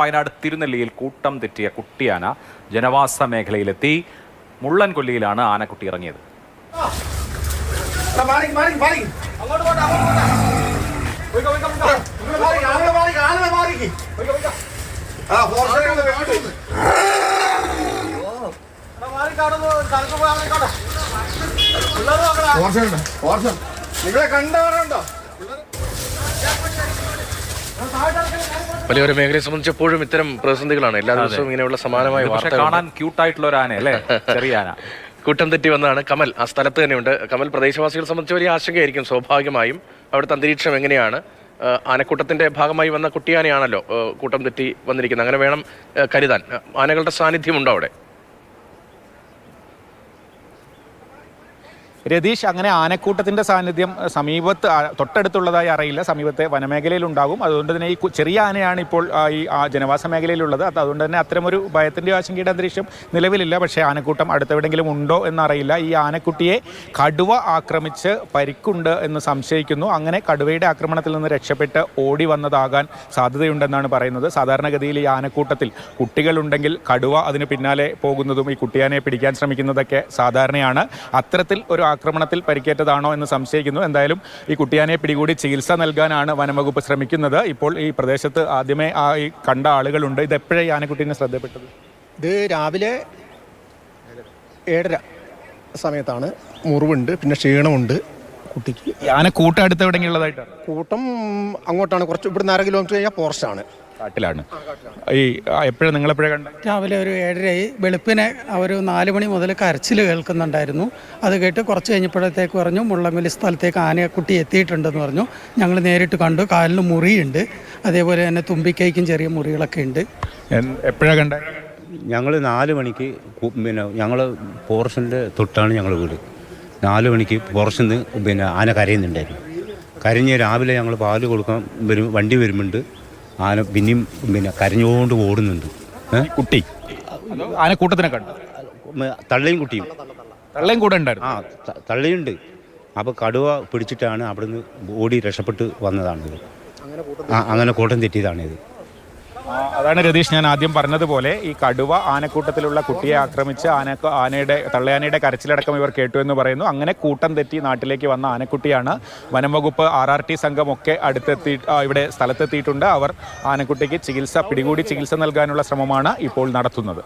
വയനാട് തിരുനെല്ലിയിൽ കൂട്ടം തെറ്റിയ കുട്ടിയാന ജനവാസ മേഖലയിലെത്തി. മുള്ളൻകൊല്ലിയിലാണ് ആനക്കുട്ടി ഇറങ്ങിയത്. വലിയൊരു മേഖലയെ സംബന്ധിച്ചപ്പോഴും ഇത്തരം പ്രതിസന്ധികളാണ്. എല്ലാ ദിവസവും ഇങ്ങനെയുള്ള സമാനമായ വാർത്തകൾ. കാണാൻ ക്യൂട്ടായിട്ടുള്ള ഒരു ആന അല്ലേ, ചെറിയ ആന. കൂട്ടം തെറ്റി വന്നതാണ്. കമൽ ആ സ്ഥലത്ത് തന്നെയുണ്ട്. കമൽ, പ്രദേശവാസികളെ സംബന്ധിച്ച് വലിയ ആശങ്കയായിരിക്കും സ്വാഭാവികമായും. അവിടുത്തെ അന്തരീക്ഷം എങ്ങനെയാണ്? ആനക്കൂട്ടത്തിന്റെ ഭാഗമായി വന്ന കുട്ടിയാനയാണല്ലോ കൂട്ടം തെറ്റി വന്നിരിക്കുന്നത്. അങ്ങനെ വേണം കരുതാൻ. ആനകളുടെ സാന്നിധ്യമുണ്ടോ അവിടെ? രതീഷ്, അങ്ങനെ ആനക്കൂട്ടത്തിൻ്റെ സാന്നിധ്യം തൊട്ടടുത്തുള്ളതായി അറിയില്ല. സമീപത്തെ വനമേഖലയിലുണ്ടാകും. അതുകൊണ്ട് തന്നെ ഈ ചെറിയ ആനയാണ് ഇപ്പോൾ ഈ ജനവാസ മേഖലയിലുള്ളത്. അതുകൊണ്ട് തന്നെ അത്തരമൊരു ഭയത്തിൻ്റെ ആശങ്കയുടെ അന്തരീക്ഷം നിലവിലില്ല. പക്ഷേ ആനക്കൂട്ടം അടുത്തെവിടെയെങ്കിലും ഉണ്ടോ എന്നറിയില്ല. ഈ ആനക്കുട്ടിയെ കടുവ ആക്രമിച്ച് പരിക്കുണ്ട് എന്ന് സംശയിക്കുന്നു. അങ്ങനെ കടുവയുടെ ആക്രമണത്തിൽ നിന്ന് രക്ഷപ്പെട്ട് ഓടി വന്നതാകാൻ സാധ്യതയുണ്ടെന്നാണ് പറയുന്നത്. സാധാരണഗതിയിൽ ഈ ആനക്കൂട്ടത്തിൽ കുട്ടികളുണ്ടെങ്കിൽ കടുവ അതിന് പിന്നാലെ പോകുന്നതും ഈ കുട്ടിയാനെ പിടിക്കാൻ ശ്രമിക്കുന്നതൊക്കെ സാധാരണയാണ്. അത്തരത്തിൽ ഒരു ആക്രമണത്തിൽ പരിക്കേറ്റതാണോ എന്ന് സംശയിക്കുന്നു. എന്തായാലും ഈ കുട്ടിയാനെ പിടികൂടി ചികിത്സ നൽകാനാണ് വനംവകുപ്പ് ശ്രമിക്കുന്നത്. ഇപ്പോൾ ഈ പ്രദേശത്ത് ആദ്യമേ ഈ കണ്ട ആളുകളുണ്ട്. ഇത് എപ്പോഴാണ് ഈ ആനക്കുട്ടീനെ ശ്രദ്ധപ്പെട്ടത്? ഇത് രാവിലെ 7:30 സമയത്താണ്. മുറിവുണ്ട്, പിന്നെ ക്ഷീണമുണ്ട് കുട്ടിക്ക്. ആനക്കൂട്ടം അടുത്ത് എവിടെയുള്ളതായിട്ടാണ്? കൂട്ടം അങ്ങോട്ടാണ്, കുറച്ച് ഇവിടുന്ന് 1/2 കിലോമീറ്റർ കഴിഞ്ഞാൽ ഫോറസ്റ്റാണ്, കാട്ടിലാണ്. ഈ എപ്പോഴും നിങ്ങളെപ്പോഴാണ് കണ്ടത്? രാവിലെ ഒരു 7:30 വെളുപ്പിനെ ഒരു 4 മണി മുതൽ കരച്ചിൽ കേൾക്കുന്നുണ്ടായിരുന്നു. അത് കേട്ട് കുറച്ച് കഴിഞ്ഞപ്പോഴത്തേക്ക് പറഞ്ഞു മുള്ളൻകൊല്ലി സ്ഥലത്തേക്ക് ആനക്കുട്ടി എത്തിയിട്ടുണ്ടെന്ന് പറഞ്ഞു. ഞങ്ങൾ നേരിട്ട് കണ്ടു. കാലിന് മുറിയുണ്ട്, അതേപോലെ തന്നെ തുമ്പിക്കൈക്കും ചെറിയ മുറികളൊക്കെ ഉണ്ട്. എപ്പോഴാണ് കണ്ടത്? ഞങ്ങൾ 4 മണിക്ക് ഞങ്ങൾ ഫോറസ്റ്റിൻ്റെ തൊട്ടാണ് ഞങ്ങൾ വീട്. 4 മണിക്ക് ഫോറസ്റ്റിൽ നിന്ന് ആന കരയുന്നുണ്ടായിരുന്നു. കരഞ്ഞ് രാവിലെ ഞങ്ങൾ പാല് കൊടുക്കാൻ വണ്ടി വരുന്നുണ്ട്. ആന പിന്നെയും കരഞ്ഞുകൊണ്ട് ഓടുന്നുണ്ട്. കുട്ടി ആനക്കൂട്ടത്തിനെ കണ്ടു. തള്ളയും കുട്ടിയും. തള്ളയും കൂടെ ഉണ്ടായിരുന്നു? തള്ളയുണ്ട്. അപ്പോൾ കടുവ പിടിച്ചിട്ടാണ് അവിടുന്ന് ഓടി രക്ഷപ്പെട്ട് വന്നതാണിത്. അങ്ങനെ കൂട്ടം തെറ്റിയതാണിത്. അതാണ് രതീഷ് ഞാൻ ആദ്യം പറഞ്ഞതുപോലെ ഈ കടുവ ആനക്കൂട്ടത്തിലുള്ള കുട്ടിയെ ആക്രമിച്ച് തള്ളയാനയുടെ കരച്ചിലടക്കം ഇവർ കേട്ടു എന്ന് പറയുന്നു. അങ്ങനെ കൂട്ടം തെറ്റി നാട്ടിലേക്ക് വന്ന ആനക്കുട്ടിയാണ്. വനംവകുപ്പ് RRT സംഘമൊക്കെ ഇവിടെ സ്ഥലത്തെത്തിയിട്ടുണ്ട്. അവർ ആനക്കുട്ടിക്ക് പിടികൂടി ചികിത്സ നൽകാനുള്ള ശ്രമമാണ് ഇപ്പോൾ നടത്തുന്നത്.